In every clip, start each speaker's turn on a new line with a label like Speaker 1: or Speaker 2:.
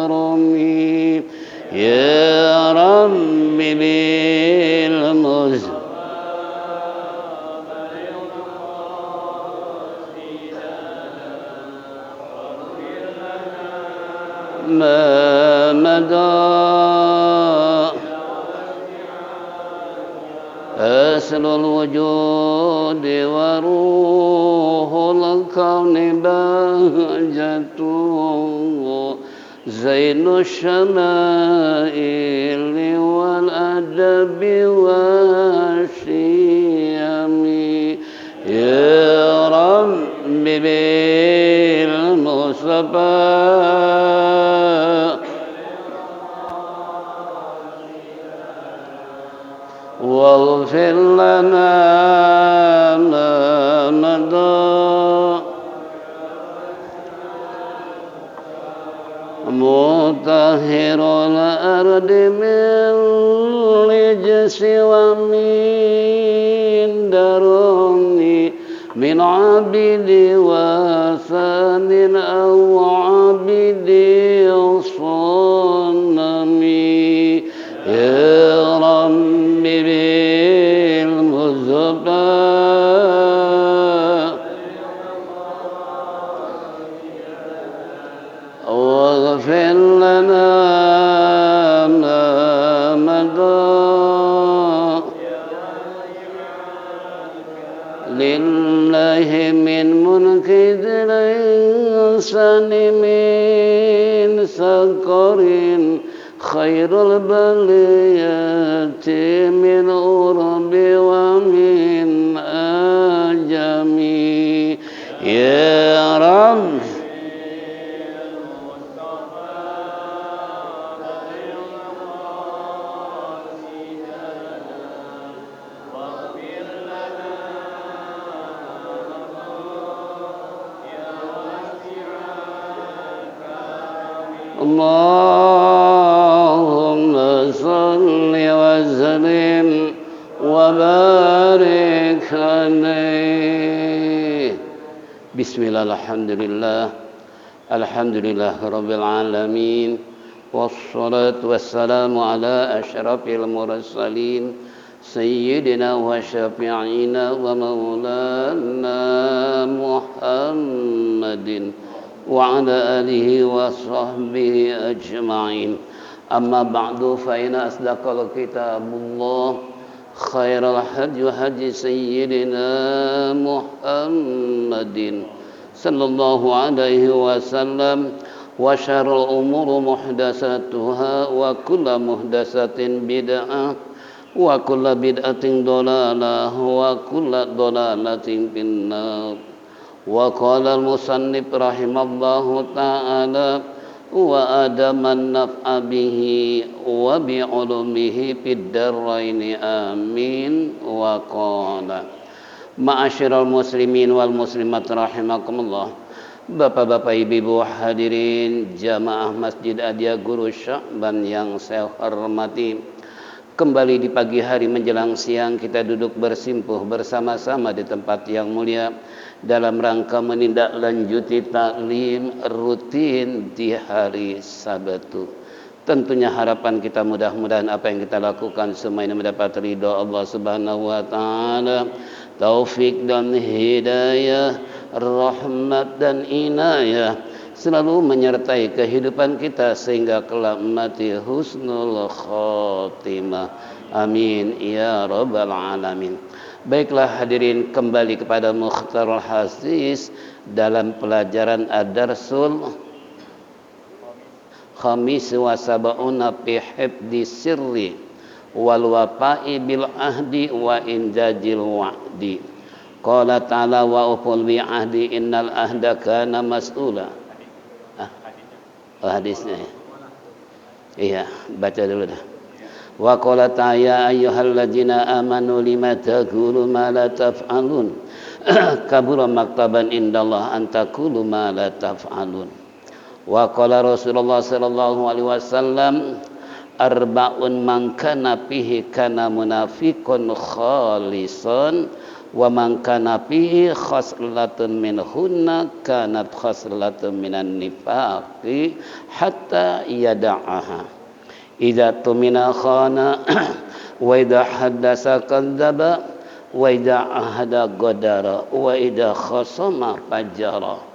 Speaker 1: كرمي يا رب بالمصطفى ما مدى أصل الوجود وروح الكون بهجته زين الشمائل والأدب والشيم يا رب بالمصطفى واغفر لنا ما مضى مطهر الأرض من رجس ومن درني من عبد وثان أو عبد صنم يا رب بالمصطفى واغفر لنا ما مضى لله من منكد الإنسان من سكر خير البليات من أرب ومن أجم يا رب اللهم صل وسلم وبارك عليه بسم الله الحمد لله رب العالمين والصلاة والسلام على أشرف المرسلين سيدنا وشفيعنا ومولانا محمد وعلى آله وصحبه أجمعين أما بعد فإن أصدق الكتاب الله خير الهدي هدي سيدنا محمد صلى الله عليه وسلم وشر الأمور محدثاتها وكل محدثة بدعة وكل بدعة ضلالة وكل ضلالة في النار وقال المصنف رحمه الله تعالى وآدم النفع به وبعلومه في الدارين آمين وقال Ma'asyiral muslimin wal muslimat rahimakumullah. Bapak-bapak, ibu-ibu hadirin jamaah Masjid Adia Guru Sya'ban yang saya hormati. Kembali di pagi hari menjelang siang kita duduk bersimpuh bersama-sama di tempat yang mulia dalam rangka menindaklanjuti taklim rutin di hari Sabtu. Tentunya harapan kita mudah-mudahan apa yang kita lakukan semua ini mendapat ridha Allah Subhanahu wa taala, taufik dan hidayah, rahmat dan inayah selalu menyertai kehidupan kita sehingga kelak mati husnul khatimah. Amin ya rabbal alamin. Baiklah hadirin, kembali kepada Mukhtarul Hadis dalam pelajaran Ad-Darsul Khamis wa Sab'una fi hifdzi sirri wal wafa'i bil ahdi wa injazil wa'di. Qala ta'ala wa uful bi ahdi innal ahda kana mas'ula. Hadisnya. Iya, baca dulu dah. Wa qala ta'ala ya ayyuhalladzina amanu lima taqulu ma la taf'alun. Kabura maktaban indallah an taqulu ma la taf'alun. Wa qala Rasulullah sallallahu alaihi wasallam arba'un man kana fihi kana munafiqun khalisan wa man kana fihi khaslatun minhunna kanat khaslatun minan nifaqi hatta yada'aha idza tumina khana wa idza haddasa kadzdzaba wa idza ahada ghadara wa idza khasama fajara.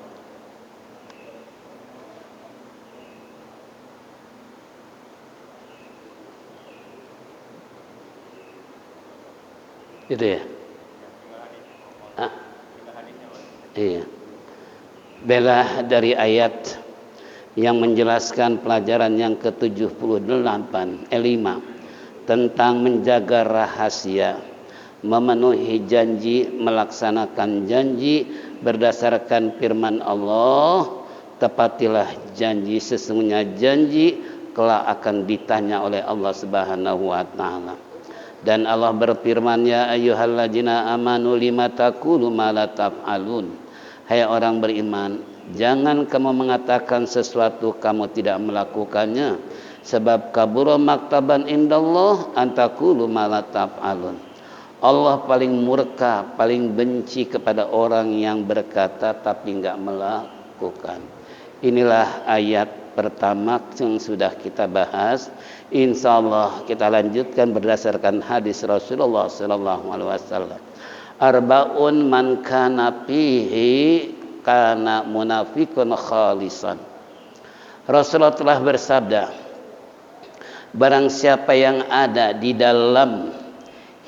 Speaker 1: Gitu ya. Iya. Bela dari ayat yang menjelaskan pelajaran yang ke-78 5 tentang menjaga rahasia, memenuhi janji, melaksanakan janji berdasarkan firman Allah, tepatilah janji, sesungguhnya janji kelak akan ditanya oleh Allah Subhanahu wa taala. Dan Allah berfirman, ya ayyuhalladzina amanu lima taqulu ma la taf'alun. Hai orang beriman, jangan kamu mengatakan sesuatu kamu tidak melakukannya, sebab kabura maktaban indallah antaqulu ma la taf'alun. Allah paling murka, paling benci kepada orang yang berkata tapi enggak melakukan. Inilah ayat pertama yang sudah kita bahas. Insyaallah kita lanjutkan berdasarkan hadis Rasulullah sallallahu alaihi wasallam. Arbaun man kana fihi kana munafiqun khalisan. Rasulullah telah bersabda, barang siapa yang ada di dalam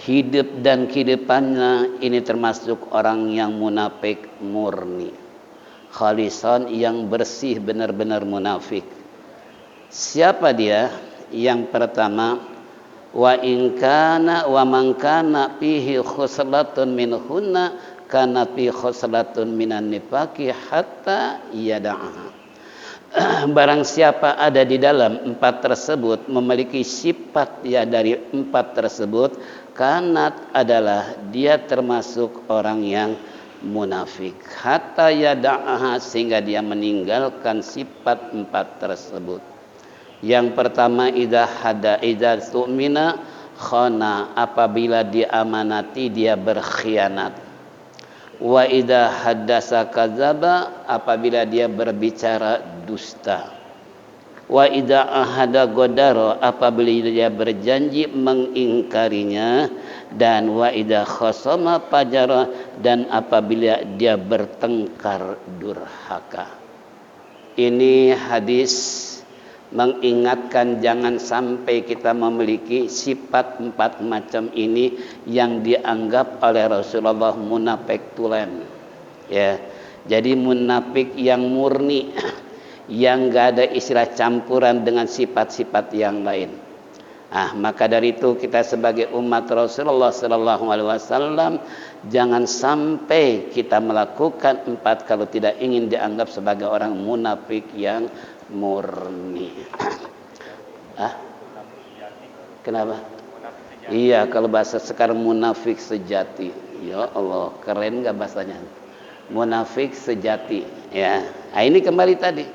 Speaker 1: hidup dan kehidupannya ini termasuk orang yang munafik murni. Khalisan yang bersih, benar-benar munafik. Siapa dia? Yang pertama, wa in kana wa man kana fihi khuslatun minhunna kana fi khuslatun minan nifaqi hatta yada'aha. Barang siapa ada di dalam empat tersebut, memiliki sifat ya dari empat tersebut, kanat adalah dia termasuk orang yang munafik. Hatta yada'aha, sehingga dia meninggalkan sifat empat tersebut. Yang pertama, idza tu'mina khana, apabila diamanati dia berkhianat. Wa idza haddasa kadzaba, apabila dia berbicara dusta. Wa idza ahada godaro, apabila dia berjanji mengingkarinya. Dan wa idza khasama fajara, dan apabila dia bertengkar durhaka. Ini hadis mengingatkan jangan sampai kita memiliki sifat empat macam ini yang dianggap oleh Rasulullah munafik tulen. Ya, jadi munafik yang murni, yang enggak ada istilah campuran dengan sifat-sifat yang lain. Maka dari itu kita sebagai umat Rasulullah sallallahu alaihi wasallam jangan sampai kita melakukan empat kalau tidak ingin dianggap sebagai orang munafik yang murni. Kenapa? Iya, kalau bahasa sekarang munafik sejati. Ya Allah, keren enggak bahasanya? Munafik sejati, ya. Ini kembali tadi.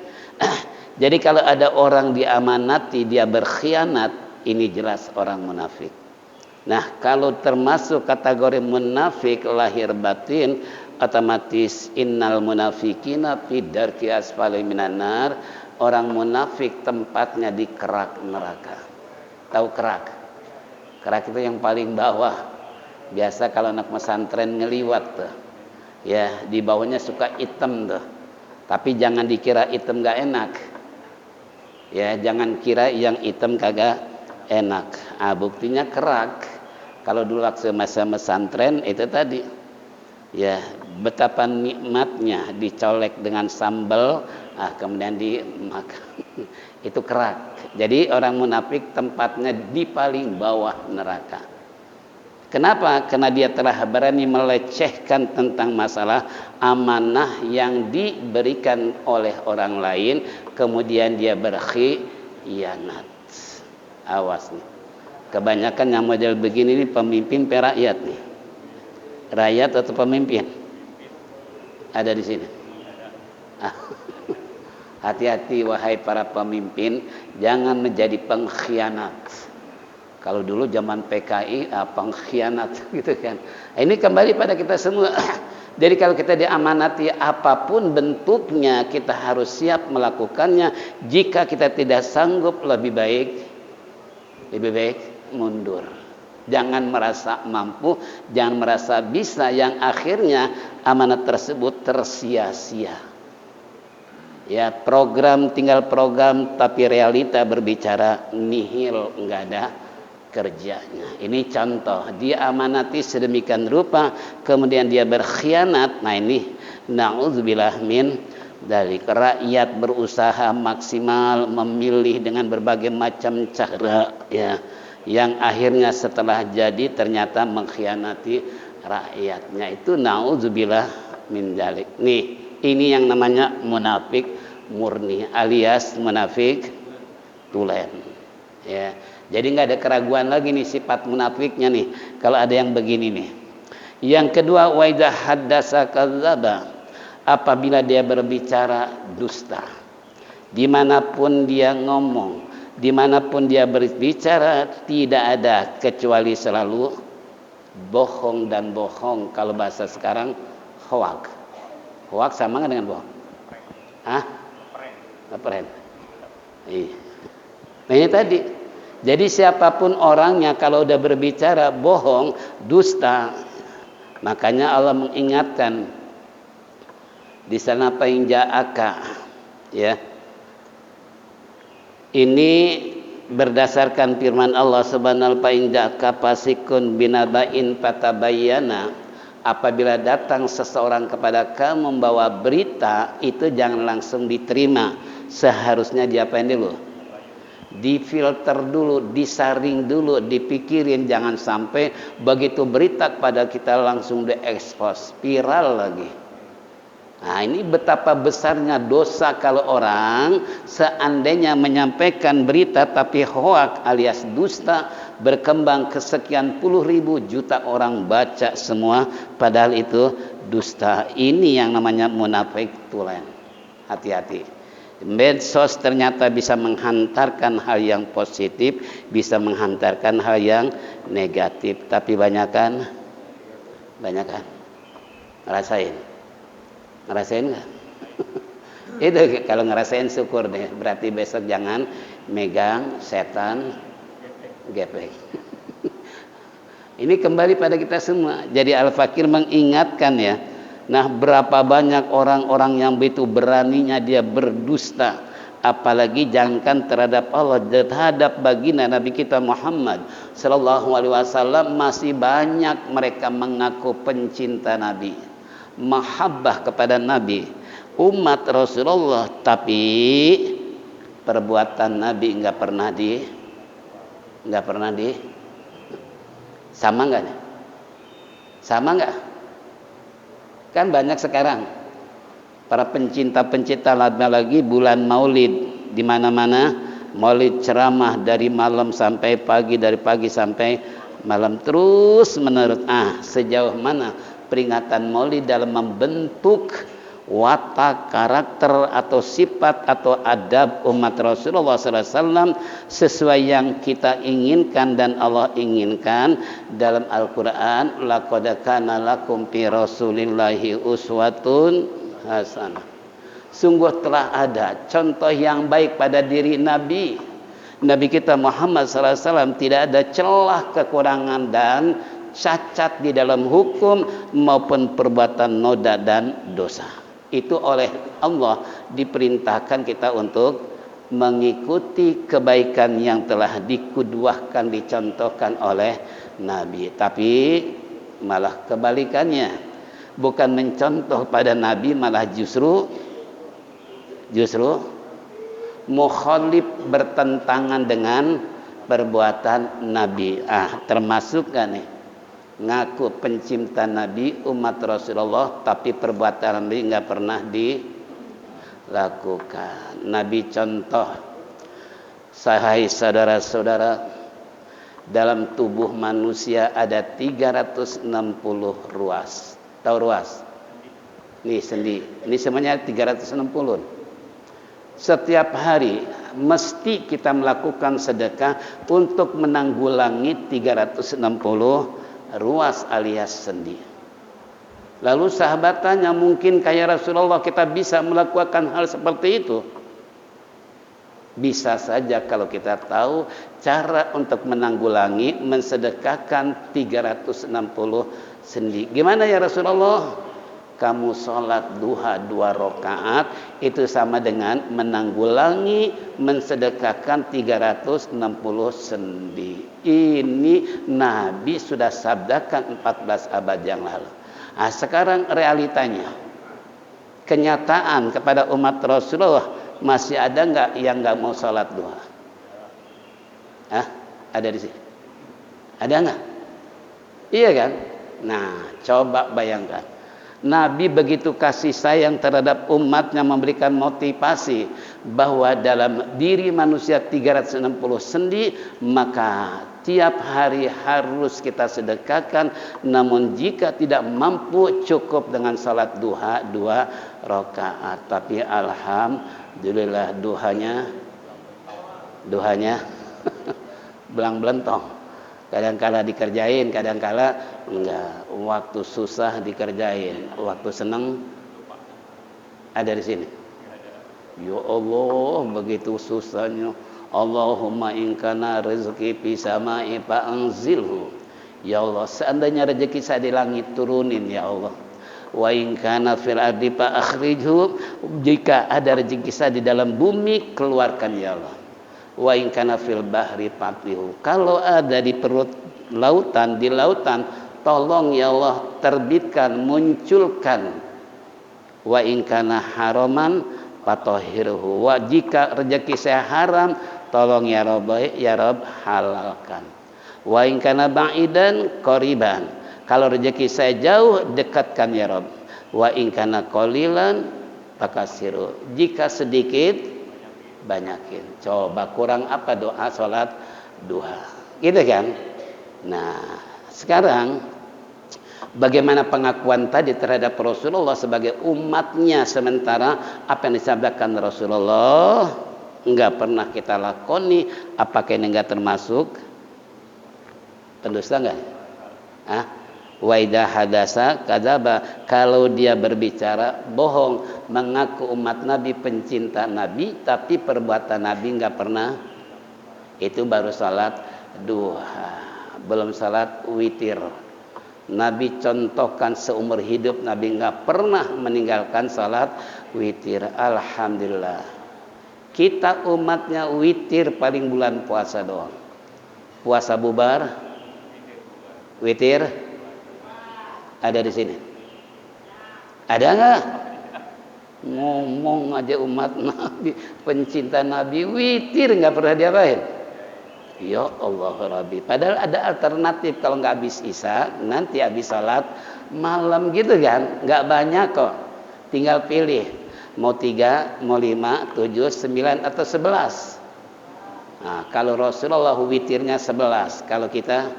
Speaker 1: Jadi kalau ada orang diamanati dia berkhianat, ini jelas orang munafik. Nah, kalau termasuk kategori munafik lahir batin, otomatis innal munafikina fi darki asfali minan nar. Orang munafik tempatnya di kerak neraka. Tahu kerak? Kerak itu yang paling bawah. Biasa kalau anak pesantren ngeliwat tuh. Ya, di bawahnya suka hitam tuh. Tapi jangan dikira hitam gak enak. Ya, jangan kira yang hitam kagak enak. Buktinya kerak. Kalau dulu waktu masa pesantren itu tadi. Ya, betapa nikmatnya dicolek dengan sambal, kemudian dimakan. Itu kerak. Jadi orang munafik tempatnya di paling bawah neraka. Kenapa? Karena dia telah berani melecehkan tentang masalah amanah yang diberikan oleh orang lain, kemudian dia berkhianat. Awas nih. Kebanyakan yang model begini nih pemimpin perakyat nih. Rakyat atau pemimpin? Ada di sini. Hati-hati wahai para pemimpin, jangan menjadi pengkhianat. Kalau dulu zaman PKI pengkhianat gitu kan. Ini kembali pada kita semua. Jadi kalau kita diamanati apapun bentuknya, kita harus siap melakukannya. Jika kita tidak sanggup, lebih baik mundur. Jangan merasa mampu, jangan merasa bisa, yang akhirnya amanat tersebut tersia-sia. Ya, tinggal program, tapi realita berbicara nihil, enggak ada kerjanya. Ini contoh, dia amanati sedemikian rupa, kemudian dia berkhianat. Nah ini na'udzubillah min dari rakyat berusaha maksimal memilih dengan berbagai macam cara, ya, yang akhirnya setelah jadi ternyata mengkhianati rakyatnya. Itu na'udzubillah min dzalik. Nih, ini yang namanya munafik murni alias munafik tulen. Ya, jadi nggak ada keraguan lagi nih sifat munafiknya nih. Kalau ada yang begini nih. Yang kedua, wa idza haddasa kadzdzaba. Apabila dia berbicara dusta. Dimanapun dia ngomong, dimanapun dia berbicara, tidak ada kecuali selalu bohong dan bohong. Kalau bahasa sekarang hoak. Hoak sama nggak dengan bohong? Keren. Iya. Nah ini tadi. Jadi siapapun orangnya kalau udah berbicara bohong, dusta, makanya Allah mengingatkan di sana apa yang ja'aka, ya. Ini berdasarkan firman Allah Subhanahu wa ta'ala, fasikun binaba'in fatabayyana. Apabila datang seseorang kepada kamu membawa berita, itu jangan langsung diterima. Seharusnya diapain dulu? Difilter dulu, disaring dulu, dipikirin. Jangan sampai begitu berita kepada kita langsung diekspos, viral lagi. Nah ini betapa besarnya dosa kalau orang seandainya menyampaikan berita tapi hoak alias dusta, berkembang ke sekian puluh ribu juta orang baca semua, padahal itu dusta. Ini yang namanya munafik tulen. Hati-hati. Medsos ternyata bisa menghantarkan hal yang positif, bisa menghantarkan hal yang negatif. Tapi banyakan ngerasain nggak? Itu kalau ngerasain syukur deh. Berarti besok jangan megang setan gepeng. Ini kembali pada kita semua. Jadi Al-Fakir mengingatkan ya. Nah berapa banyak orang-orang yang begitu beraninya dia berdusta, apalagi jangankan terhadap Allah, terhadap baginda Nabi kita Muhammad sallallahu alaihi wasallam. Masih banyak mereka mengaku pencinta Nabi, mahabbah kepada Nabi, umat Rasulullah, tapi perbuatan Nabi nggak pernah sama nggak? Kan banyak sekarang para pencinta lagi bulan Maulid, di mana-mana Maulid ceramah dari malam sampai pagi, dari pagi sampai malam terus menerus. Sejauh mana peringatan Maulid dalam membentuk watak, karakter atau sifat atau adab umat Rasulullah SAW sesuai yang kita inginkan dan Allah inginkan dalam Al-Quran. Laqad kana lakum fi rasulillahi uswatun hasanah. Sungguh telah ada contoh yang baik pada diri Nabi kita Muhammad SAW. Tidak ada celah, kekurangan dan cacat di dalam hukum maupun perbuatan noda dan dosa. Itu oleh Allah diperintahkan kita untuk mengikuti kebaikan yang telah dikudwahkan, dicontohkan oleh Nabi. Tapi malah kebalikannya, bukan mencontoh pada Nabi, malah justru mukhalif, bertentangan dengan perbuatan Nabi. Termasuk kan nih, ngaku pencinta Nabi, umat Rasulullah, tapi perbuatan Nabi nggak pernah dilakukan. Nabi contoh, sahai saudara-saudara, dalam tubuh manusia ada 360 ruas. Tahu ruas? Nih sendi. Ini semuanya 360. Setiap hari Mesti kita melakukan sedekah untuk menanggulangi 360 ruas alias sendi. Lalu sahabat tanya, mungkin kayak Rasulullah kita bisa melakukan hal seperti itu? Bisa saja kalau kita tahu cara untuk menanggulangi, mensedekahkan 360 sendi. Gimana ya Rasulullah? Kamu sholat duha 2 rakaat itu sama dengan menanggulangi, mensedekahkan 360 sendi. Ini Nabi sudah sabdakan 14 abad yang lalu. Nah, sekarang realitanya, kenyataan kepada umat Rasulullah, masih ada nggak yang nggak mau sholat duha? Ada di sini? Ada nggak? Iya kan? Nah, coba bayangkan. Nabi begitu kasih sayang terhadap umatnya, memberikan motivasi bahwa dalam diri manusia 360 sendi, maka tiap hari harus kita sedekahkan. Namun jika tidak mampu, cukup dengan salat duha 2 rakaat. Tapi alhamdulillah duhanya belang-belentong. Kadang-kala dikerjain, kadang-kala enggak. Waktu susah dikerjain, waktu senang ada di sini. Ya Allah, begitu susahnya. Allahumma in kana rizqi fis sama'i fa'anzilhu. Ya Allah, seandainya rezeki saya di langit, turunin ya Allah. Wa in kana fil ardi fa'akhrijhu. Jika ada rezeki saya di dalam bumi, keluarkan ya Allah. Wa in kana fil bahri fatihu. Kalau ada di perut lautan, di lautan, tolong ya Allah terbitkan, munculkan. Wa in kana haraman fatahhirhu. Wa jika rezeki saya haram, tolong ya Rabb halalkan. Wa in kana ba'idan qariban. Kalau rezeki saya jauh, dekatkan ya Rabb. Wa in kana qalilan fakasiru. Jika sedikit, banyakin. Coba kurang apa doa sholat duha, gitu kan? Nah, sekarang bagaimana pengakuan tadi terhadap Rasulullah sebagai umatnya, sementara apa yang disabdakan Rasulullah enggak pernah kita lakoni? Apakah ini enggak termasuk pendusta enggak? Wa idza hadasa kadzaba. Kalau dia berbicara bohong, mengaku umat Nabi, pencinta Nabi, tapi perbuatan Nabi enggak pernah. Itu baru salat duha, belum salat witir. Nabi contohkan seumur hidup, Nabi enggak pernah meninggalkan salat witir. Alhamdulillah. Kita umatnya witir paling bulan puasa doang. Puasa bubar, witir ada di sini. Ada enggak? Ngomong aja umat Nabi, pencinta Nabi, witir enggak pernah diapain. Ya Allah Rabbi. Padahal ada alternatif, kalau enggak habis Isya, nanti habis salat malam gitu kan. Enggak banyak kok. Tinggal pilih. Mau 3, mau 5, 7, 9 atau 11. Nah, kalau Rasulullah witirnya 11, kalau kita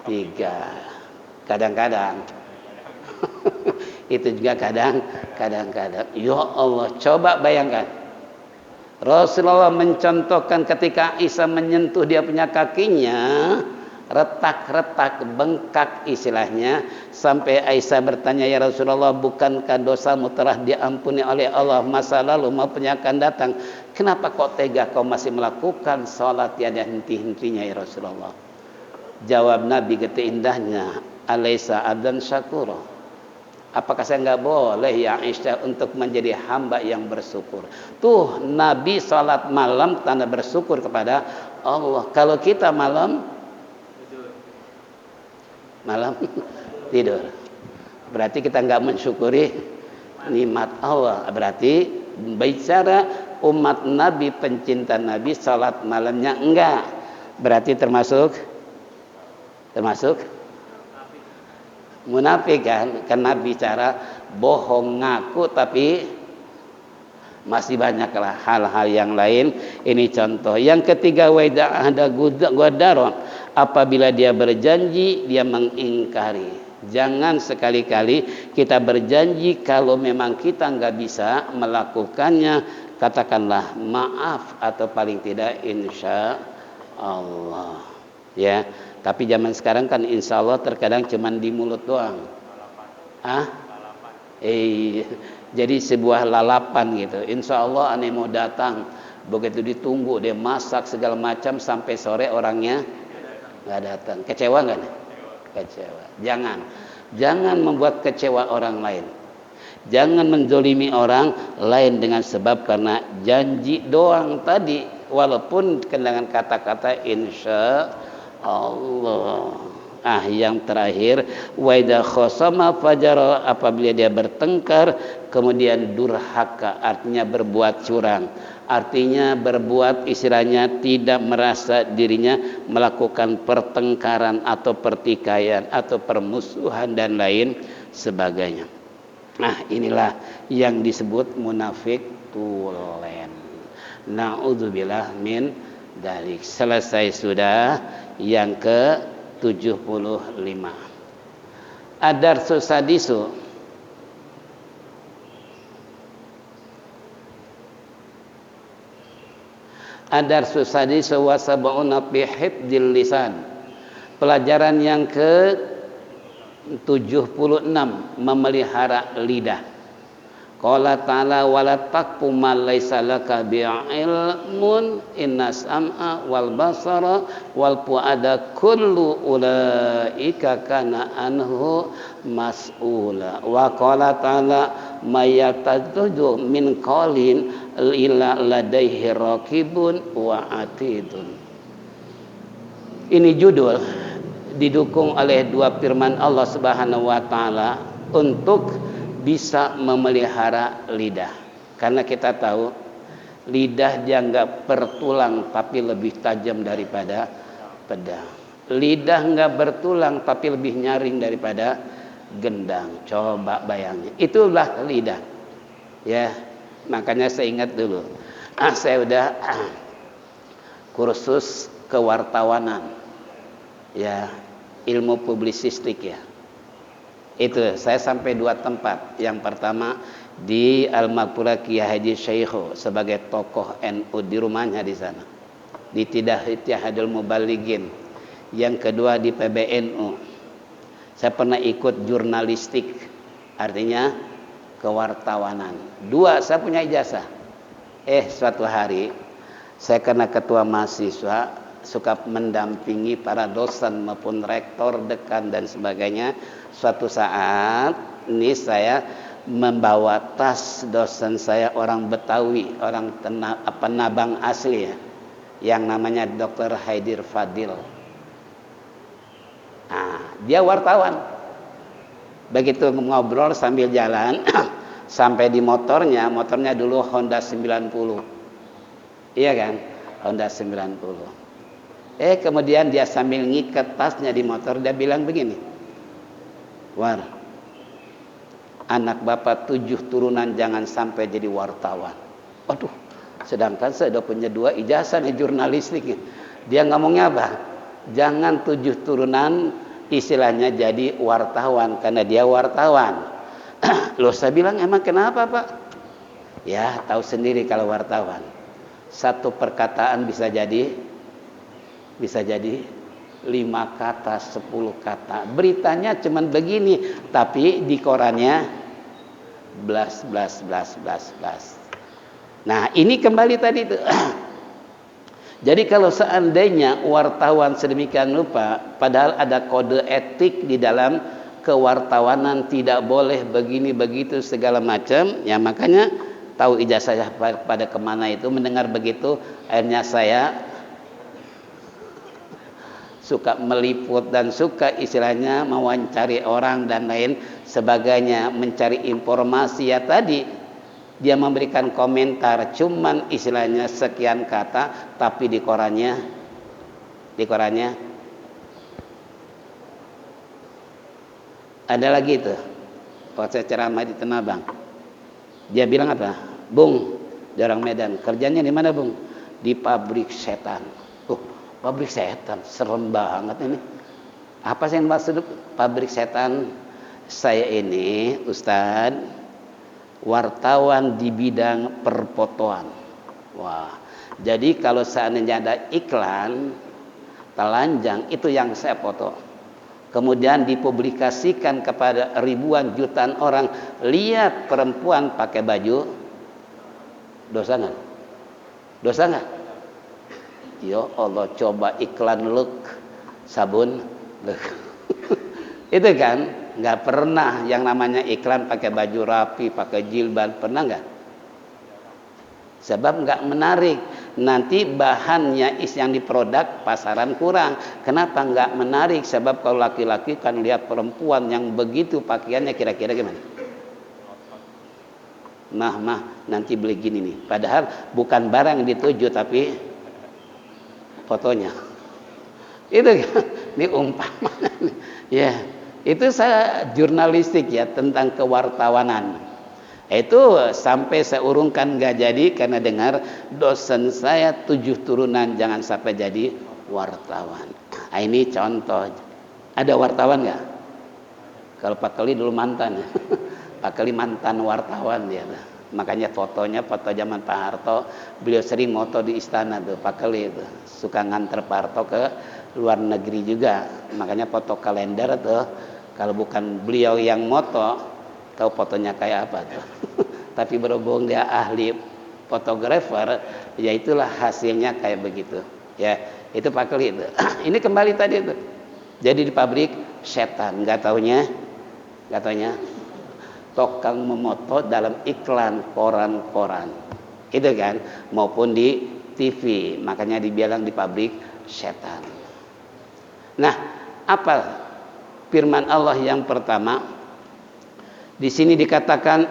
Speaker 1: 3. Kadang-kadang itu juga kadang-kadang. Ya Allah, coba bayangkan. Rasulullah mencontohkan ketika Isa menyentuh dia punya kakinya, retak-retak, bengkak istilahnya, sampai Aisyah bertanya, ya Rasulullah, bukankah dosamu telah diampuni oleh Allah masa lalu maupun yang akan datang? Kenapa kok tega kau masih melakukan sholat tiada henti-hentinya ya Rasulullah? Jawab Nabi gitu indahnya, alaysa abdan syakura. Apakah saya enggak boleh ya Aisyah untuk menjadi hamba yang bersyukur? Tuh Nabi salat malam tanda bersyukur kepada Allah. Kalau kita malam tidur, berarti kita enggak mensyukuri nikmat Allah. Berarti bicara umat Nabi, pencinta Nabi, salat malamnya enggak. Berarti termasuk munafik kan? Karena bicara bohong, ngaku, tapi masih banyaklah hal-hal yang lain. Ini contoh. Yang ketiga, waidah ada godaron. Apabila dia berjanji, dia mengingkari. Jangan sekali-kali kita berjanji kalau memang kita nggak bisa melakukannya, katakanlah maaf atau paling tidak insya Allah. Ya, tapi zaman sekarang kan insya Allah terkadang cuman di mulut doang. Jadi sebuah lalapan gitu. Insya Allah aneh mau datang, begitu ditunggu dia masak segala macam sampai sore orangnya nggak datang. Kecewa nggak nih? Kecewa. Jangan membuat kecewa orang lain. Jangan menzolimi orang lain dengan sebab karena janji doang tadi, walaupun dengan kata-kata insya Allah. Yang terakhir, wa idza khasama fajara, apabila dia bertengkar kemudian durhaka, artinya berbuat curang, artinya berbuat istilahnya tidak merasa dirinya melakukan pertengkaran atau pertikaian atau permusuhan dan lain sebagainya. Inilah yang disebut munafik tulen. Na'udzubillah min dzalik. Selesai sudah yang ke-75. Ad-darsu sadisu. Ad-darsu sadisu wa sab'una fi hifdzil lisan. Pelajaran yang ke-76, memelihara lidah. Qala ta'ala wala taqfu ma laysa laka bi'ilmun inna sam'a wal basara wal fu'ada kullu ulaika kana anhu mas'ula. Wa qala ta'ala may yaltadu min qawlin illa ladaihi raqibun wa atidun. Ini judul didukung oleh dua firman Allah Subhanahu wa taala untuk bisa memelihara lidah. Karena kita tahu lidah dianggap bertulang tapi lebih tajam daripada pedang. Lidah enggak bertulang tapi lebih nyaring daripada gendang. Coba bayangin. Itulah lidah. Ya, makanya saya ingat dulu. Saya udah kursus kewartawanan. Ya, ilmu publisistik ya. Itu saya sampai 2 tempat. Yang pertama di Al-Maqpurah Kiai Haji Syekho sebagai tokoh NU di rumahnya di sana. Di Ittihadul Mubalighin. Yang kedua di PBNU. Saya pernah ikut jurnalistik, artinya kewartawanan. 2 saya punya ijazah. Suatu hari saya kena ketua mahasiswa suka mendampingi para dosen maupun rektor, dekan dan sebagainya. Suatu saat ini saya membawa tas dosen saya orang Betawi, orang Nabang asli ya, yang namanya Dr. Haidir Fadil. Dia wartawan. Begitu ngobrol sambil jalan sampai di motornya dulu Honda 90. Iya kan? Honda 90. Kemudian dia sambil ngikat tasnya di motor, dia bilang begini. War, anak bapak 7 turunan jangan sampai jadi wartawan. Aduh, sedangkan saya udah punya 2 ijazah nih jurnalistik. Dia ngomongnya apa? Jangan 7 turunan istilahnya jadi wartawan karena dia wartawan. Loh, saya bilang emang kenapa pak? Ya tahu sendiri kalau wartawan. 1 perkataan bisa jadi 5 kata, 10 kata. Beritanya cuman begini, tapi di korannya blas. Nah, ini kembali tadi tuh. Jadi kalau seandainya wartawan sedemikian rupa, padahal ada kode etik di dalam kewartawanan, tidak boleh begini begitu segala macam, ya makanya tahu ijazah saya pada kemana itu, mendengar begitu, akhirnya saya suka meliput dan suka istilahnya mewawancari orang dan lain sebagainya, mencari informasi. Ya tadi dia memberikan komentar cuman istilahnya sekian kata, tapi di korannya ada lagi itu. Waktu saya ceramah di Tanah Abang, dia bilang apa? Bung, di orang Medan, kerjanya di mana bung? Di pabrik setan. Pabrik setan, serem banget ini. Apa sih yang maksud pabrik setan? Saya ini Ustadz wartawan di bidang perfotoan. Wah, jadi kalau seandainya ada iklan telanjang, itu yang saya foto. Kemudian dipublikasikan kepada ribuan jutaan orang, lihat perempuan pakai baju, dosa nggak? Dosa nggak? Ya Allah, coba iklan look sabun look. Itu kan nggak pernah yang namanya iklan pakai baju rapi, pakai jilbab, pernah nggak? Sebab nggak menarik. Nanti bahannya yang diproduk pasaran kurang. Kenapa nggak menarik? Sebab kalau laki-laki kan lihat perempuan yang begitu pakaiannya, kira-kira gimana? Mah, nanti beli gini nih. Padahal bukan barang yang dituju, tapi fotonya. Itu kan, ini umpamanya. Ya, itu saya jurnalistik ya, tentang kewartawanan. Itu sampai saya urungkan gak jadi karena dengar dosen saya 7 turunan jangan sampai jadi wartawan. Nah, ini contoh. Ada wartawan gak? Kalau Pak Keli dulu mantan. Pak Keli mantan wartawan dia. Makanya fotonya foto zaman Pak Harto. Beliau sering moto di istana tuh Pak Keli itu. Suka nganter Pak Harto ke luar negeri juga. Makanya foto kalender tuh. Kalau bukan beliau yang moto, tahu fotonya kayak apa tuh. Tapi berhubung dia ahli fotografer, ya itulah hasilnya kayak begitu. Ya, itu Pak Keli itu. Ini kembali tadi itu. Jadi di pabrik setan, nggak taunya tukang memoto dalam iklan koran-koran. Itu kan, maupun di TV. Makanya dibilang di pabrik setan. Nah, apa firman Allah yang pertama? Di sini dikatakan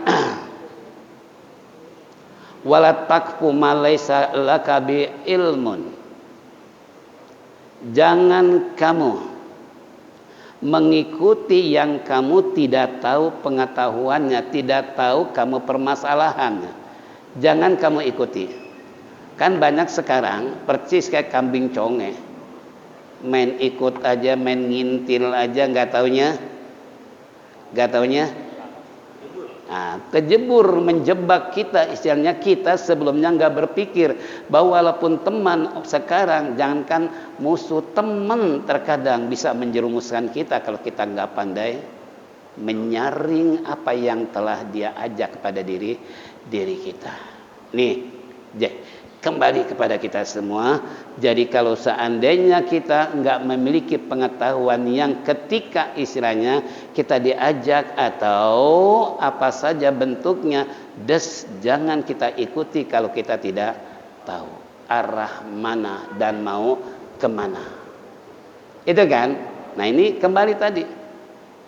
Speaker 1: wala taqfu ma laysa laka bi ilmun. Jangan kamu mengikuti yang kamu tidak tahu pengetahuannya, tidak tahu kamu permasalahannya. Jangan kamu ikuti. Kan banyak sekarang persis kayak kambing conge. Main ikut aja, main ngintil aja, nggak taunya. Nah, kejebur menjebak kita, istilahnya kita sebelumnya nggak berpikir bahwa walaupun teman sekarang, jangankan musuh, teman terkadang bisa menjerumuskan kita kalau kita nggak pandai menyaring apa yang telah dia ajak kepada diri kita. Nih, kembali kepada kita semua. Jadi kalau seandainya kita nggak memiliki pengetahuan yang ketika istilahnya kita diajak atau apa saja bentuknya, jangan kita ikuti kalau kita tidak tahu arah mana dan mau kemana. Itu kan? Nah ini kembali tadi.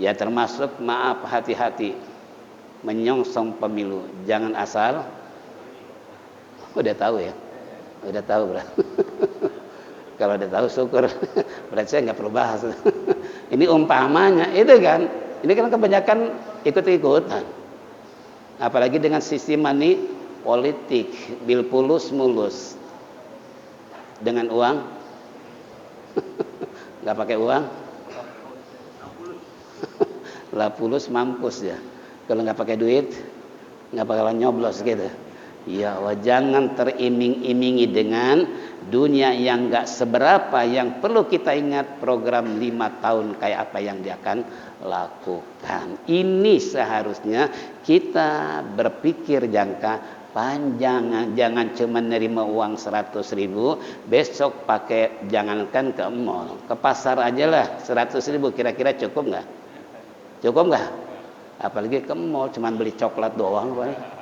Speaker 1: Ya termasuk maaf, hati-hati menyongsong pemilu. Jangan asal udah tahu ya. Udah tahu berarti. Kalau udah tahu syukur. Berarti saya nggak perlu bahas. Ini umpamanya itu kan. Ini kan kebanyakan ikut-ikutan. Apalagi dengan sistem money politik, bil pulus mulus. Dengan uang nggak pakai uang lah pulus mampus ya. Kalau nggak pakai duit nggak bakalan nyoblos gitu. Ya, jangan teriming-imingi dengan dunia yang gak seberapa. Yang perlu kita ingat program 5 tahun kayak apa yang dia akan lakukan. Ini seharusnya kita berpikir jangka panjang. Jangan cuma nerima uang 100.000, besok pakai, jangankan ke mall, ke pasar aja lah 100.000, kira-kira cukup gak? Cukup gak? Apalagi ke mall cuma beli coklat doang paling.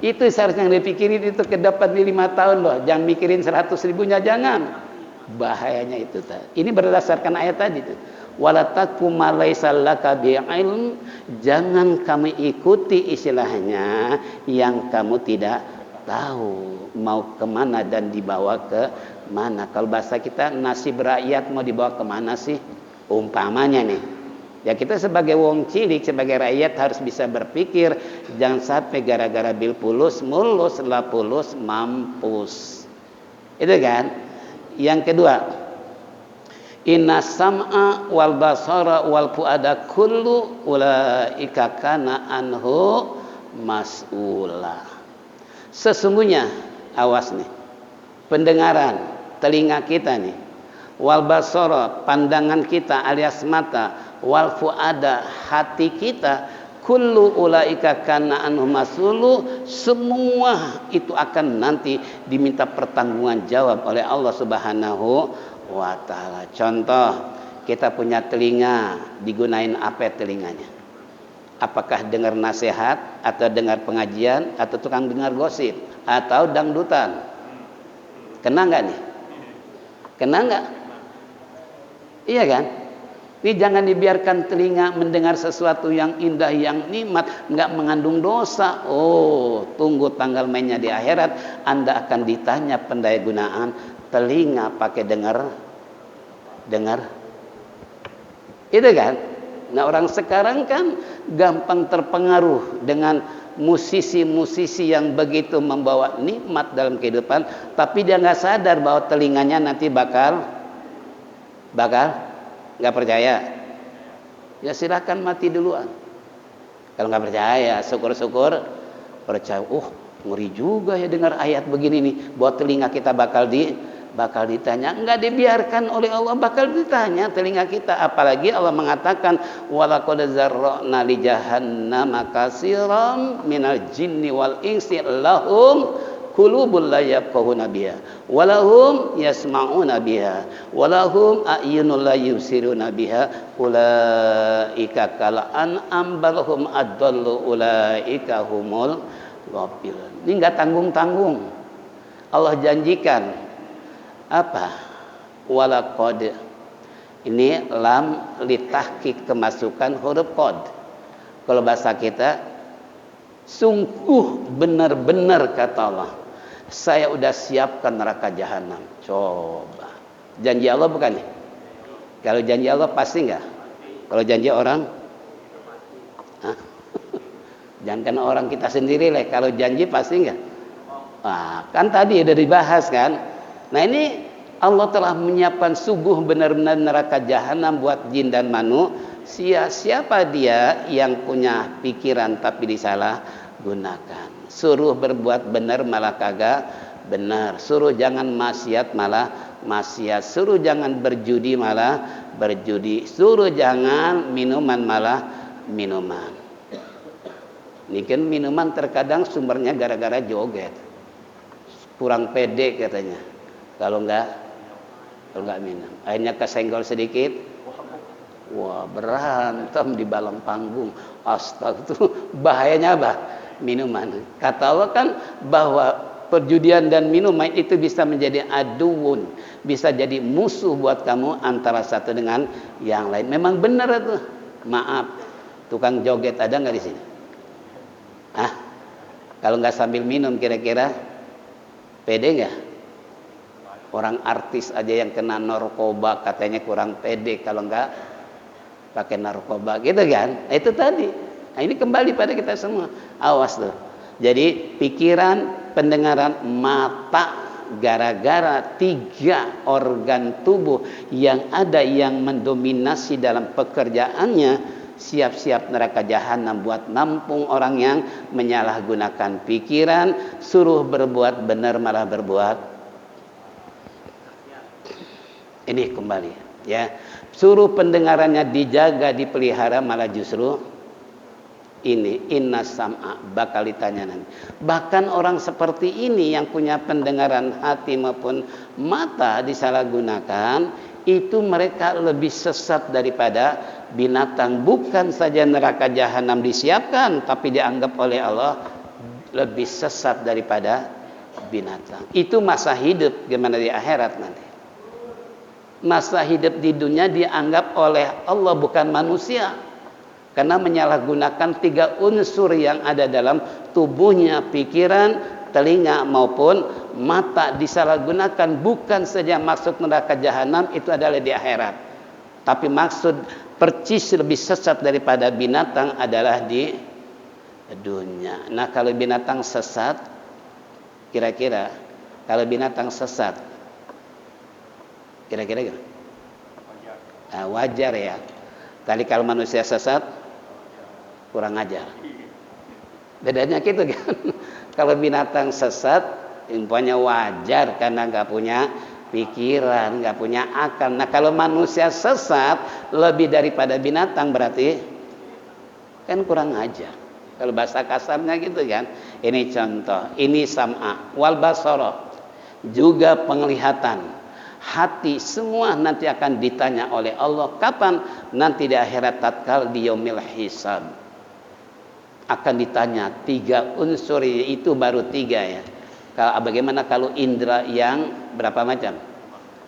Speaker 1: Itu seharusnya yang dipikirin itu ke depan di 5 tahun loh. Jangan mikirin 100.000-nya, jangan. Bahayanya itu tadi. Ini berdasarkan ayat tadi tuh. Wala taqfu ma laysa laka bi'ilm. Jangan kamu ikuti istilahnya yang kamu tidak tahu mau kemana dan dibawa ke mana. Kalau bahasa kita nasib rakyat mau dibawa kemana sih? Umpamanya nih. Ya kita sebagai wong cilik, sebagai rakyat harus bisa berpikir. Jangan sampai gara-gara bil pulus, mulus, lah pulus, mampus. Itu kan. Yang kedua, Inna sam'a wal basara wal fuada kullu ulaika kana anhu mas'ula. Sesungguhnya, awas nih, pendengaran telinga kita nih, wal basara pandangan kita alias mata, wal fuada hati kita, kullu ulaika kana anhu mas'ulu, semua itu akan nanti diminta pertanggungan jawab oleh Allah Subhanahu wa ta'ala. Contoh, kita punya telinga, digunain apa telinganya? Apakah dengar nasihat, atau dengar pengajian, atau tukang dengar gosip, atau dangdutan? Kena nggak nih? Kena nggak? Iya kan? Ini jangan dibiarkan telinga mendengar sesuatu yang indah, yang nikmat, nggak mengandung dosa. Oh, tunggu tanggal mainnya di akhirat, Anda akan ditanya pendaya gunaan telinga pakai dengar. Itu kan? Nah, orang sekarang kan gampang terpengaruh dengan musisi-musisi yang begitu membawa nikmat dalam kehidupan, tapi dia nggak sadar bahwa telinganya nanti bakal nggak percaya. Ya silakan mati duluan. Kalau nggak percaya, syukur-syukur percaya. Ngeri juga ya dengar ayat begini nih, bahwa telinga kita bakal ditanya. Enggak dibiarkan oleh Allah, bakal ditanya telinga kita. Apalagi Allah mengatakan walaqad zarra'na li jahannama katsiran minal jinni wal insi lahum qulubun la yafqahuna biha walahum yasma'una biha walahum a'yunun la yubsiruna biha ulaika kal an'am bal hum adallu ulaika humul ghafilun. Ini enggak tanggung-tanggung. Allah janjikan apa? Walaqad. Ini lam litahqiq kemasukan huruf qad. Kalau bahasa kita, sungguh benar-benar kata Allah, saya udah siapkan neraka jahanam. Coba. Janji Allah bukan nih? Kalau janji Allah pasti enggak? Kalau janji orang? Hah? Jangan kena orang kita sendiri lah. Kalau janji pasti enggak? Nah, kan tadi udah dibahas kan? Nah, ini Allah telah menyiapkan sungguh benar-benar neraka jahanam buat jin dan manusia. Siapa dia yang punya pikiran tapi disalah gunakan? Suruh berbuat benar malah kagak benar. Suruh jangan maksiat malah maksiat. Suruh jangan berjudi malah berjudi. Suruh jangan minuman malah minuman. Ini kan minuman terkadang sumbernya gara-gara joget. Kurang pede katanya. Kalau enggak minum, akhirnya kesenggol sedikit, wah berantem di dalam panggung. Astagfirullah, bahayanya apa? Minuman. Kata Allah kan bahwa perjudian dan minuman itu bisa menjadi aduun, bisa jadi musuh buat kamu antara satu dengan yang lain. Memang benar itu. Maaf, tukang joget ada nggak di sini? Kalau nggak sambil minum kira-kira pede nggak? Orang artis aja yang kena narkoba katanya kurang pede kalau enggak pakai narkoba gitu kan. Nah, itu tadi. Nah, ini kembali pada kita semua. Awas tuh. Jadi pikiran, pendengaran, mata, gara-gara 3 organ tubuh yang ada yang mendominasi dalam pekerjaannya, siap-siap neraka jahanam buat nampung orang yang menyalahgunakan pikiran, suruh berbuat benar malah berbuat. Ini kembali ya, suruh pendengarannya dijaga, dipelihara, malah justru ini inna sam'a bakal ditanya nanti. Bahkan orang seperti ini yang punya pendengaran hati maupun mata disalahgunakan, itu mereka lebih sesat daripada binatang. Bukan saja neraka jahanam disiapkan, tapi dianggap oleh Allah lebih sesat daripada binatang. Itu masa hidup, gimana di akhirat nanti? Masa hidup di dunia dianggap oleh Allah bukan manusia, karena menyalahgunakan 3 unsur yang ada dalam tubuhnya, pikiran, telinga maupun mata disalahgunakan. Bukan saja maksud neraka jahanam itu adalah di akhirat, tapi maksud percis lebih sesat daripada binatang adalah di dunia. Nah, kalau binatang sesat, kira-kira kalau binatang sesat kira-kira gimana? Nah, wajar ya. Tadi kalau manusia sesat kurang ajar. Bedanya gitu kan. Kalau binatang sesat, infonya wajar karena nggak punya pikiran, nggak punya akal. Nah kalau manusia sesat lebih daripada binatang berarti kan kurang ajar. Kalau bahasa kasarnya gitu kan. Ini contoh. Ini sam'a wal basara, juga penglihatan, hati, semua nanti akan ditanya oleh Allah. Kapan? Nanti di akhirat, tatkala di yaumil hisab. Akan ditanya 3 unsur, itu baru 3 ya. Bagaimana kalau indera yang berapa macam?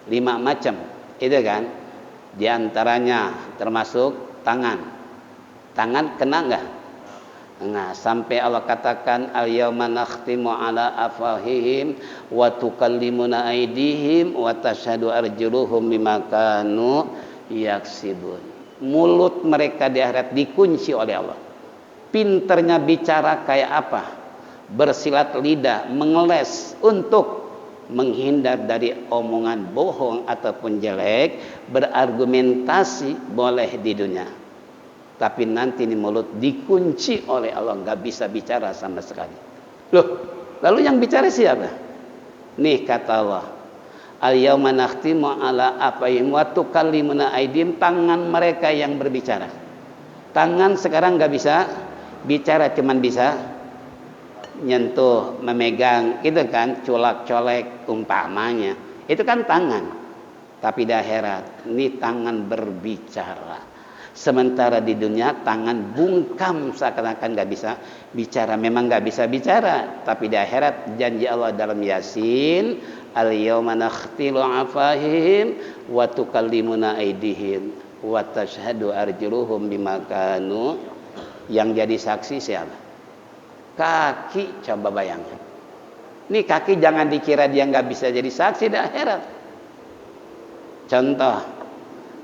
Speaker 1: 5 macam. Itu kan? Di antaranya termasuk tangan. Tangan kena enggak? Nah, sampai Allah katakan al-yauma nakhtimu ala afwahihim wa tukallimuna aydihim wa tashhadu arjuluhum bima kanu yaksibun. Mulut mereka di akhirat dikunci oleh Allah. Pinternya bicara kayak apa? Bersilat lidah, mengeles untuk menghindar dari omongan bohong ataupun jelek, berargumentasi boleh di dunia. Tapi nanti ini mulut dikunci oleh Allah, nggak bisa bicara sama sekali. Loh, lalu yang bicara siapa? Nih kata Allah, al-yauma nakhtimu ala afwahihim wa tukallimuna aydihim, tangan mereka yang berbicara. Tangan sekarang nggak bisa bicara, cuman bisa nyentuh, memegang, itu kan, colak-colek umpamanya. Itu kan tangan. Tapi di akhirat, ini tangan berbicara. Sementara di dunia tangan bungkam seakan-akan nggak bisa bicara. Memang nggak bisa bicara, tapi di akhirat janji Allah dalam Yasin, al-yauma nakhtimu afwahihim wa tukallimuna aydihim wa tashhadu arjuluhum bima kanu. Yang jadi saksi siapa? Kaki. Coba bayangkan. Ini kaki jangan dikira dia nggak bisa jadi saksi di akhirat. Contoh,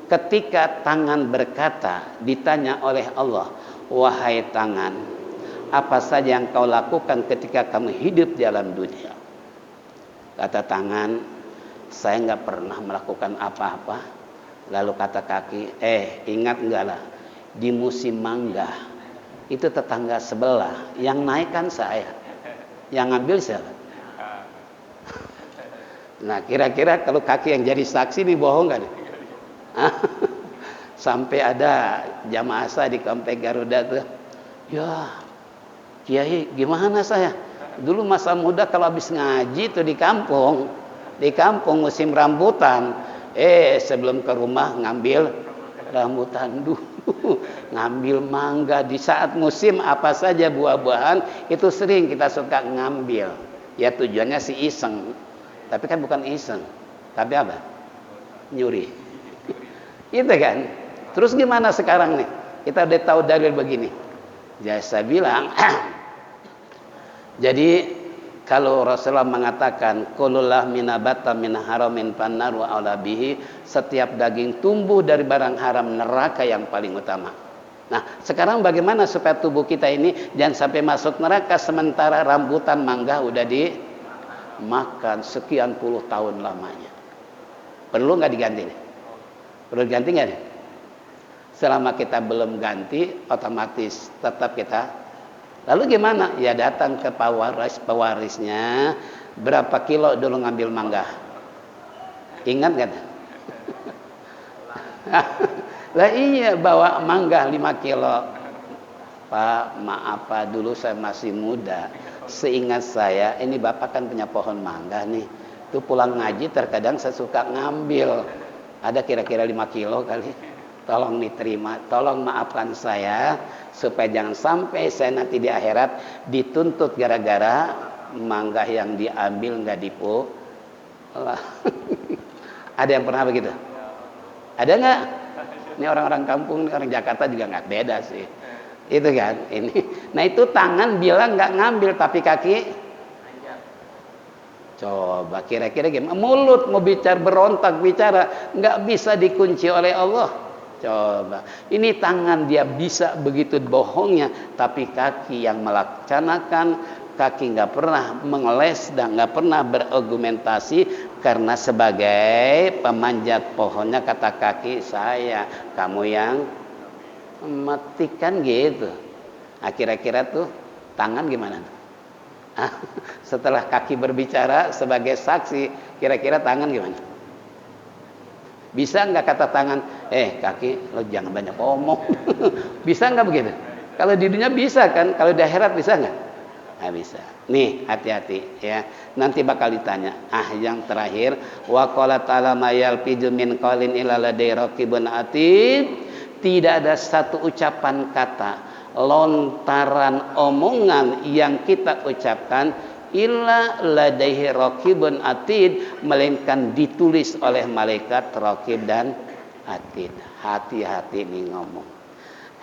Speaker 1: ketika tangan berkata, ditanya oleh Allah, wahai tangan, apa saja yang kau lakukan ketika kamu hidup di alam dunia? Kata tangan, saya nggak pernah melakukan apa-apa. Lalu kata kaki, ingat enggak lah, di musim mangga itu tetangga sebelah yang naik kan saya, yang ngambil siapa? Nah kira-kira kalau kaki yang jadi saksi ini bohong nggak nih? Sampai ada jamaah saya di Komplek Garuda tuh, ya Kiai gimana saya dulu masa muda kalau habis ngaji tuh di kampung musim rambutan, sebelum ke rumah ngambil rambutan dulu, ngambil mangga. Di saat musim apa saja buah-buahan itu sering kita suka ngambil, ya tujuannya sih iseng, tapi kan bukan iseng, tapi apa? Nyuri. Itu kan. Terus gimana sekarang nih? Kita udah tahu dalil begini. Jadi saya bilang, jadi kalau Rasulullah mengatakan kulullah minabata min haramin pannaru aula bihi, setiap daging tumbuh dari barang haram, neraka yang paling utama. Nah, sekarang bagaimana supaya tubuh kita ini jangan sampai masuk neraka sementara rambutan mangga udah dimakan sekian puluh tahun lamanya? Perlu nggak diganti nih? Perlu ganti nggak nih? Selama kita belum ganti, otomatis tetap kita. Lalu gimana? Ya datang ke pewarisnya, berapa kilo dulu ngambil mangga? Ingat kan? Lah iya, bawa mangga 5 kilo. Pak, maaf Pak, dulu saya masih muda. Seingat saya, ini Bapak kan punya pohon mangga nih. Itu pulang ngaji terkadang saya suka ngambil. Ada kira-kira 5 kilo kali. Tolong diterima, tolong maafkan saya supaya jangan sampai saya nanti di akhirat dituntut gara-gara mangga yang diambil nggak dipo. Ada yang pernah begitu? Ada nggak? Ini orang-orang kampung, orang Jakarta juga nggak beda sih. Itu kan ini. Nah itu tangan bilang nggak ngambil, tapi kaki. Coba kira-kira gimana? Mulut mau bicara, berontak bicara, nggak bisa dikunci oleh Allah. Coba, ini tangan dia bisa begitu bohongnya, tapi kaki yang melaksanakan kaki nggak pernah mengeles dan nggak pernah berargumentasi, karena sebagai pemanjat pohonnya kata kaki saya, kamu yang matikan gitu. Nah, kira-kira tuh tangan gimana? Setelah kaki berbicara sebagai saksi, kira-kira tangan gimana? Bisa nggak kata tangan, kaki lo jangan banyak ngomong. Bisa nggak begitu? Kalau di dunia bisa kan, kalau di akhirat bisa nggak? Nggak bisa. Nih, hati-hati ya. Nanti bakal ditanya. Yang terakhir, wa qala ta'ala ma yalfizu min qaulin illa ladai raqibun atid. Tidak ada satu ucapan kata, lontaran omongan yang kita ucapkan illa ladaihi raqibun atid, melainkan ditulis oleh malaikat raqib dan atid. Hati-hati nih ngomong.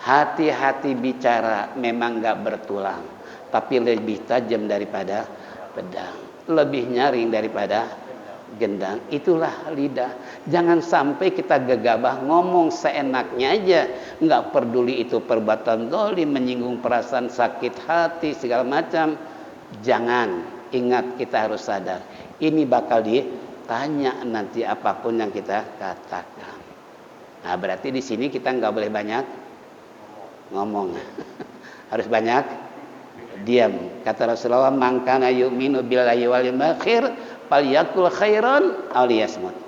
Speaker 1: Hati-hati bicara, memang gak bertulang, tapi lebih tajam daripada pedang, lebih nyaring daripada gendang. Itulah lidah. Jangan sampai kita gegabah ngomong seenaknya aja, gak peduli itu perbuatan zalim, menyinggung perasaan, sakit hati, segala macam. Jangan. Ingat, kita harus sadar, ini bakal ditanya nanti apapun yang kita katakan. Nah, berarti di sini kita nggak boleh banyak ngomong. Harus banyak diam. Kata Rasulullah, man kana yu'minu billahi wal yawmil akhir falyakul khairan aw liyasmut.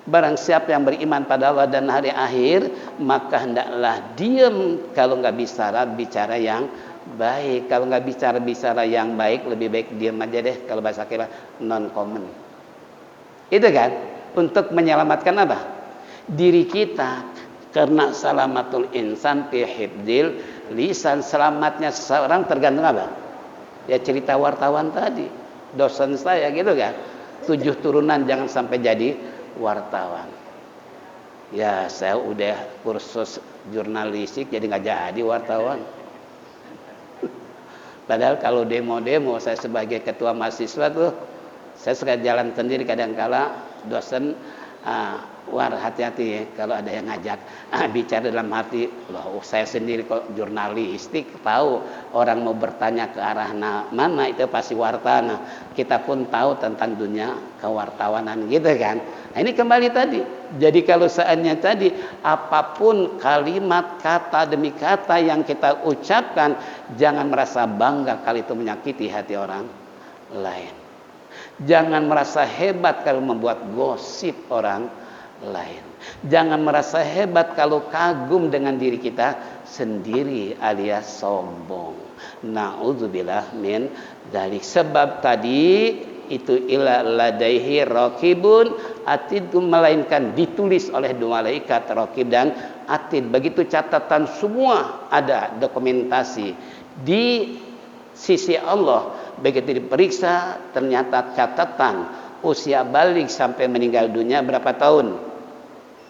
Speaker 1: Barang siapa yang beriman pada Allah dan hari akhir, maka hendaklah diam. Kalau nggak bicara yang baik. Kalau nggak bicara yang baik, lebih baik diam aja deh. Kalau bahasa kita non comment. Itu kan untuk menyelamatkan apa? Diri kita. Karena salamatul insan fi hifdzil lisan, selamatnya seseorang tergantung apa? Ya cerita wartawan tadi, dosen saya gitu kan, 7 turunan jangan sampai jadi wartawan. Ya saya udah kursus jurnalistik jadi nggak jadi wartawan. Padahal kalau demo-demo saya sebagai ketua mahasiswa tuh, saya suka jalan sendiri kadang-kala dosen. War hati-hati ya kalau ada yang ngajak bicara dalam hati, loh saya sendiri kok jurnalistik, tahu orang mau bertanya ke arah mana itu pasti wartawan. Kita pun tahu tentang dunia kewartawanan gitu kan. Nah, ini kembali tadi. Jadi kalau seandainya tadi apapun kalimat kata demi kata yang kita ucapkan, jangan merasa bangga kalau itu menyakiti hati orang lain. Jangan merasa hebat kalau membuat gosip orang lain. Jangan merasa hebat kalau kagum dengan diri kita sendiri alias sombong. Na'udzubillah min dzalik. Sebab tadi itu ila ladaihi raqibun atid, melainkan ditulis oleh 2 malaikat raqib dan atid. Begitu catatan semua ada dokumentasi di sisi Allah. Begitu diperiksa ternyata catatan usia balik sampai meninggal dunia berapa tahun.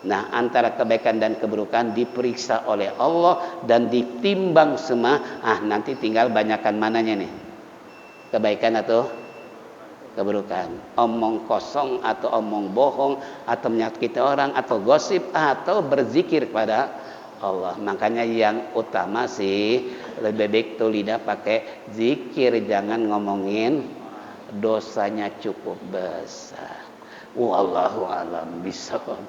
Speaker 1: Nah, antara kebaikan dan keburukan diperiksa oleh Allah dan ditimbang semua. Nanti tinggal banyakkan mananya nih, kebaikan atau keburukan, omong kosong atau omong bohong, atau menyakiti orang, atau gosip, atau berzikir kepada Allah. Makanya yang utama sih lebih baik tuh lidah pakai zikir, jangan ngomongin dosanya cukup besar. Wallahu a'lam bishawab.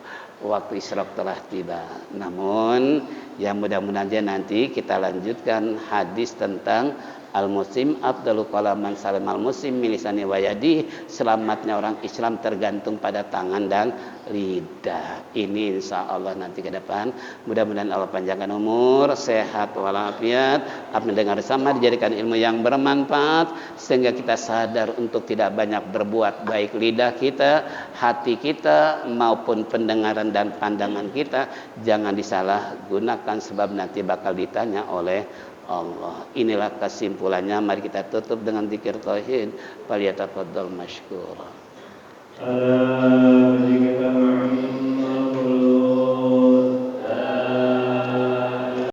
Speaker 1: Waktu isyraq telah tiba. Namun yang mudah-mudahan aja nanti kita lanjutkan hadis tentang al-muslim afdalu qalaman salam al-muslim milisani wayadi. Selamatnya orang Islam tergantung pada tangan dan lidah. Ini insya Allah nanti ke depan. Mudah-mudahan Allah panjangkan umur, sehat walafiat, mendengar sama, dijadikan ilmu yang bermanfaat, sehingga kita sadar untuk tidak banyak berbuat baik lidah kita, hati kita, maupun pendengaran dan pandangan kita. Jangan disalahgunakan, sebab nanti bakal ditanya oleh Allah. Inilah kesimpulannya. Mari kita tutup dengan zikir tauhid. Falyatafaddal masykur.